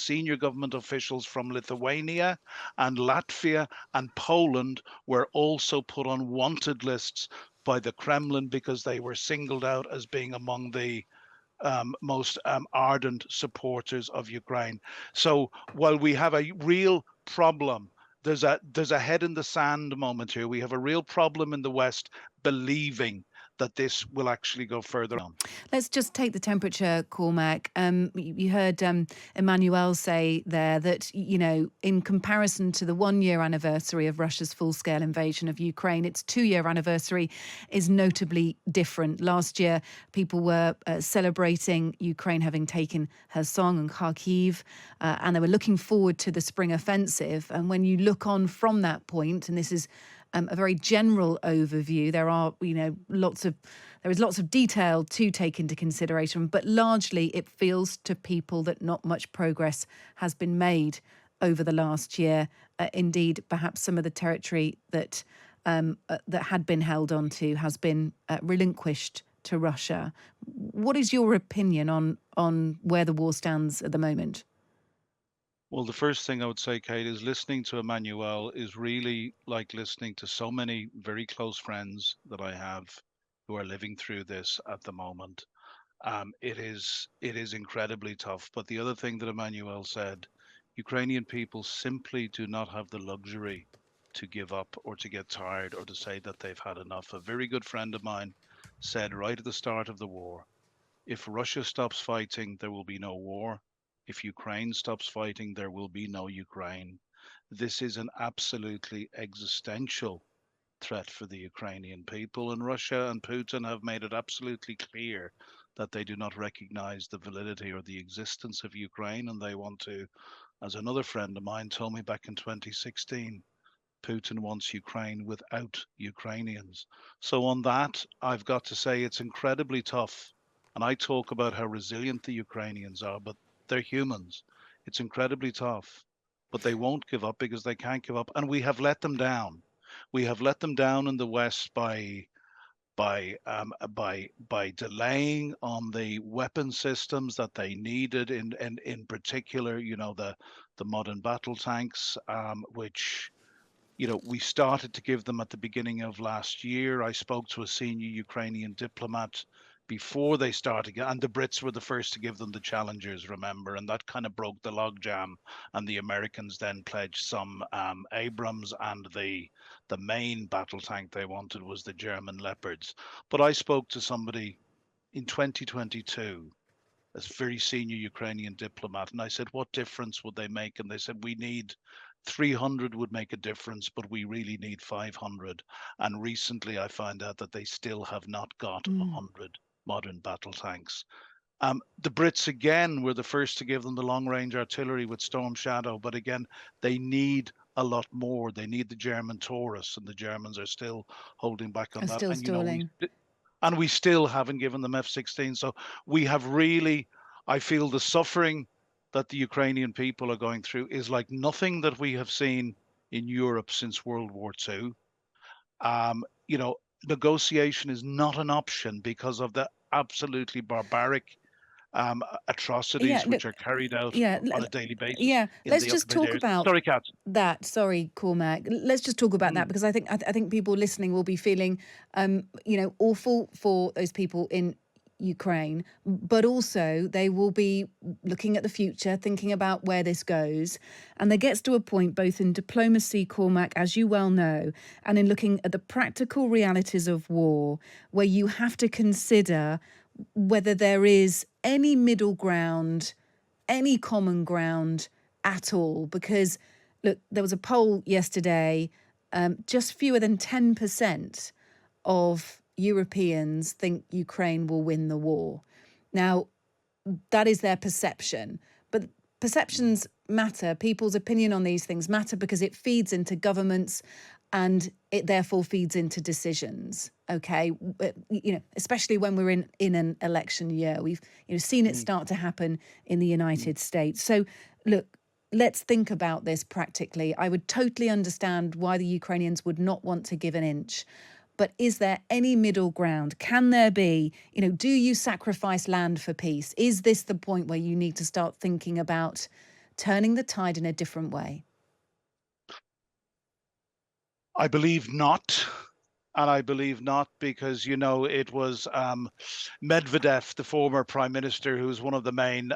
senior government officials from Lithuania and Latvia and Poland were also put on wanted lists by the Kremlin because they were singled out as being among the most ardent supporters of Ukraine. So while we have a real problem, there's a head in the sand moment here. We have a real problem in the West believing that this will actually go further on. Let's just take the temperature, Cormac. You heard Emmanuel say there that, in comparison to the 1 year anniversary of Russia's full-scale invasion of Ukraine, its 2 year anniversary is notably different. Last year, people were celebrating Ukraine having taken Kherson and Kharkiv, and they were looking forward to the spring offensive. And when you look on from that point, and this is a very general overview. There is lots of detail to take into consideration, but largely it feels to people that not much progress has been made over the last year. Indeed, perhaps some of the territory that had been held onto has been relinquished to Russia. What is your opinion on where the war stands at the moment? Well, the first thing I would say, Kate, is listening to Emmanuel is really like listening to so many very close friends that I have who are living through this at the moment. It is incredibly tough. But the other thing that Emmanuel said, Ukrainian people simply do not have the luxury to give up or to get tired or to say that they've had enough. A very good friend of mine said right at the start of the war, if Russia stops fighting, there will be no war. If Ukraine stops fighting, there will be no Ukraine. This is an absolutely existential threat for the Ukrainian people, and Russia and Putin have made it absolutely clear that they do not recognize the validity or the existence of Ukraine, and they want to, as another friend of mine told me back in 2016, Putin wants Ukraine without Ukrainians. So on that, I've got to say it's incredibly tough. And I talk about how resilient the Ukrainians are, but they're humans. It's incredibly tough, but they won't give up because they can't give up. And we have let them down. We have let them down in the West by delaying on the weapon systems that they needed. In particular, the modern battle tanks, which we started to give them at the beginning of last year. I spoke to a senior Ukrainian diplomat before they started, and the Brits were the first to give them the Challengers, remember, and that kind of broke the logjam. And the Americans then pledged some Abrams, and the main battle tank they wanted was the German Leopards. But I spoke to somebody in 2022, a very senior Ukrainian diplomat, and I said, what difference would they make? And they said, we need 300 would make a difference, but we really need 500. And recently I found out that they still have not got Mm. 100 modern battle tanks. The Brits, again, were the first to give them the long range artillery with Storm Shadow, but again, they need a lot more. They need the German Taurus, and the Germans are still holding back on Are that. still And, stalling. we still haven't given them F-16. So we have really, I feel the suffering that the Ukrainian people are going through is like nothing that we have seen in Europe since World War II. Um, you know, Negotiation is not an option because of the absolutely barbaric Yeah, atrocities look, which are carried out yeah, on a daily basis yeah. in Let's the just occupied talk areas. about Sorry, Kat. that. Sorry, Cormac. Let's just talk about that Mm. because I think people listening will be feeling, awful for those people in Ukraine, but also they will be looking at the future, thinking about where this goes. And there gets to a point, both in diplomacy, Cormac, as you well know, and in looking at the practical realities of war, where you have to consider whether there is any middle ground, any common ground at all. Because, look, there was a poll yesterday, just fewer than 10% of Europeans think Ukraine will win the war. Now, that is their perception. But perceptions matter. People's opinion on these things matter because it feeds into governments and it therefore feeds into decisions. Okay, especially when we're in an election year, we've seen it Mm. start to happen in the United States. So, look, let's think about this practically. I would totally understand why the Ukrainians would not want to give an inch. But is there any middle ground? Can there be, do you sacrifice land for peace? Is this the point where you need to start thinking about turning the tide in a different way? I believe not. And I believe not because, it was Medvedev, the former prime minister, who was one of the main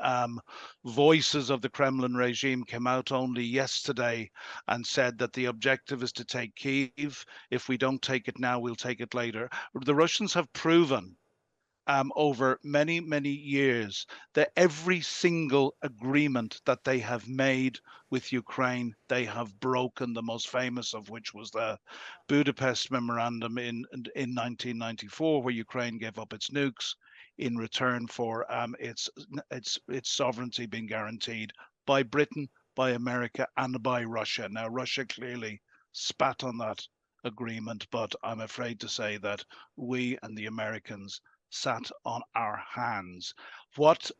voices of the Kremlin regime, came out only yesterday and said that the objective is to take Kyiv. If we don't take it now, we'll take it later. The Russians have proven over many, many years that every single agreement that they have made with Ukraine, they have broken, the most famous of which was the Budapest Memorandum in 1994, where Ukraine gave up its nukes in return for its sovereignty being guaranteed by Britain, by America, and by Russia. Now, Russia clearly spat on that agreement, but I'm afraid to say that we and the Americans sat on our hands. What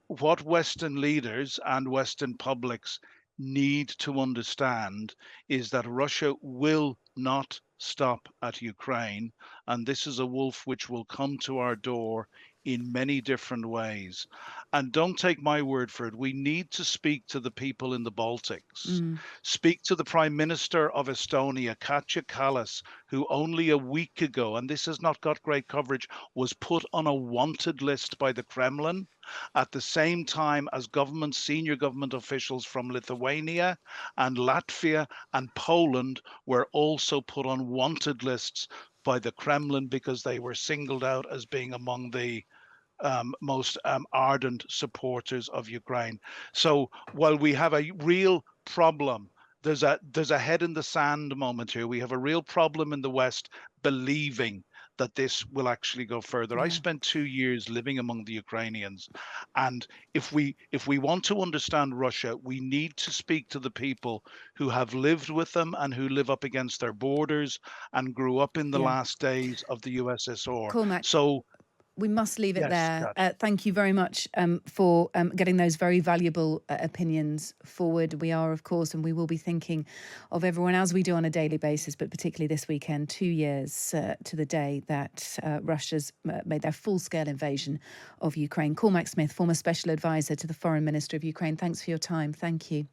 Western leaders and Western publics need to understand is that Russia will not stop at Ukraine, and this is a wolf which will come to our door in many different ways. And don't take my word for it. We need to speak to the people in the Baltics. Mm, Speak to the Prime Minister of Estonia, Katja Kallas, who only a week ago, and this has not got great coverage, was put on a wanted list by the Kremlin at the same time as senior government officials from Lithuania and Latvia and Poland were also put on wanted lists by the Kremlin because they were singled out as being among the most ardent supporters of Ukraine. So while we have a real problem, there's a head in the sand moment here. We have a real problem in the West believing that this will actually go further. I yeah. spent 2 years living among the Ukrainians, and if we want to understand Russia, we need to speak to the people who have lived with them and who live up against their borders and grew up in the Yeah. last days of the USSR. Cormac, So we must leave it yes, there. Kat. Thank you very much for getting those very valuable opinions forward. We are, of course, and we will be thinking of everyone as we do on a daily basis, but particularly this weekend, 2 years to the day that Russia's made their full-scale invasion of Ukraine. Cormac Smith, former special advisor to the Foreign Minister of Ukraine, thanks for your time. Thank you.